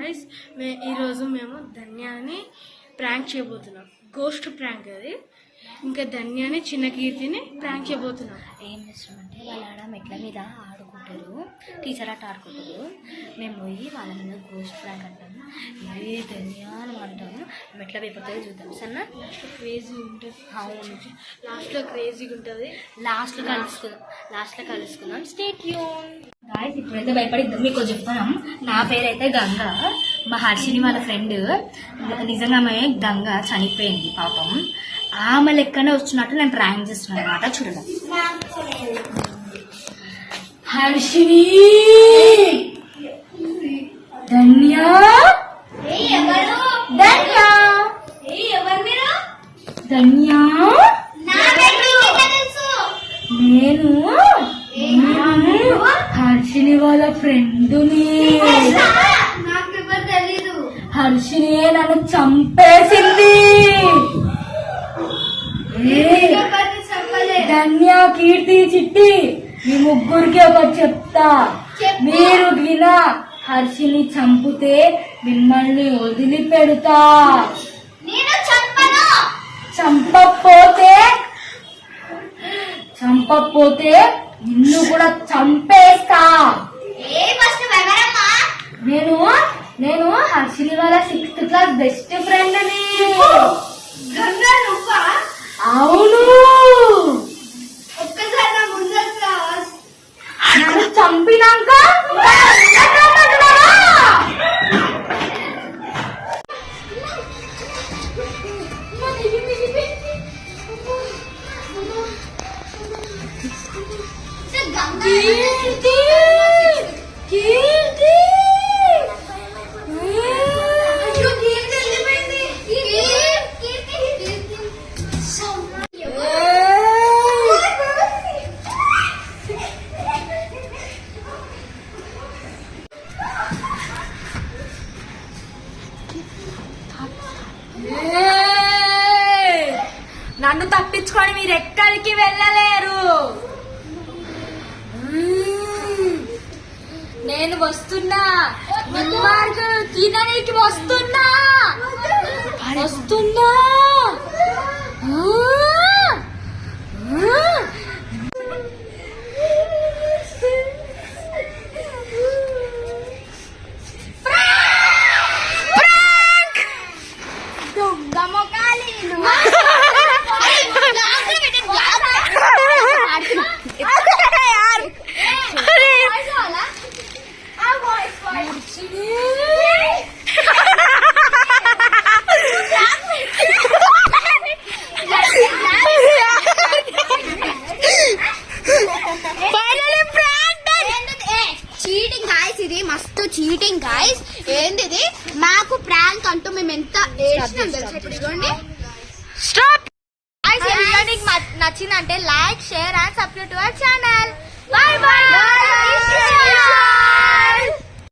Guys ఈరోజు మేము ధన్యాని prank చేయబోతున్నాం. గోస్ట్ ప్రాంక్ అది. ఇంకా ధన్యాని చిన్న కీర్తిని ప్రాంక్ చేయబోతున్నాం. ఏం చేస్తామంటే వాళ్ళు ఆడ మెట్ల మీద ఆడుకుంటారు, టీచర్ ఆట ఆడుకుంటారు. మేము పోయి వాళ్ళ మీద గోస్ట్ ప్రాంక్ అంటాము. ఏ ధన్యాలు అంటాము, మెట్ల అయిపోతుంది చూద్దాం. సన్నా క్రేజీ ఉంటుంది. అవును, లాస్ట్లో క్రేజీగా ఉంటుంది. లాస్ట్లో కలుసుకుందాం. Stay tune. గాయ్స్, ఇప్పుడైతే భయపడి మీకు చెప్తాం. నా పేరైతే గంగ. మా హర్షిని వాళ్ళ ఫ్రెండ్. నిజంగా ఆమె గంగ చనిపోయింది పాపం. ఆమె లెక్కనే వచ్చినట్టు నేను ప్రాంక్ చేస్తున్నాను అనమాట. చూడడం హర్షిని, ధన్య, ధన్య, నేను హర్షిని వాళ్ళ ఫ్రెండుని. హర్షిని నన్ను చంపేసింది. ధన్య, కీర్తి, చిట్టి, మీ ముగ్గురికి ఒకటి చెప్తా. మీరు వినా హర్షిని చంపితే మిమ్మల్ని వదిలిపెడతా. చంపకపోతే నిన్ను కూడా చంపేస్తా. నేను హర్షిని వాళ్ళ 6th క్లాస్ బెస్ట్ ఫ్రెండ్ ని. అవును, నన్ను చంపినాక నన్ను తప్పించుకొని మీరు ఎక్కడికి వెళ్ళలేరు. నేను వస్తున్నా, తినడానికి వస్తున్నా. Cheating guys. ఏంది మాకు ప్రాంక్ అంటూ మేము ఎంత స్టాప్. నచ్చిందంటే like, share and subscribe to our channel. By by.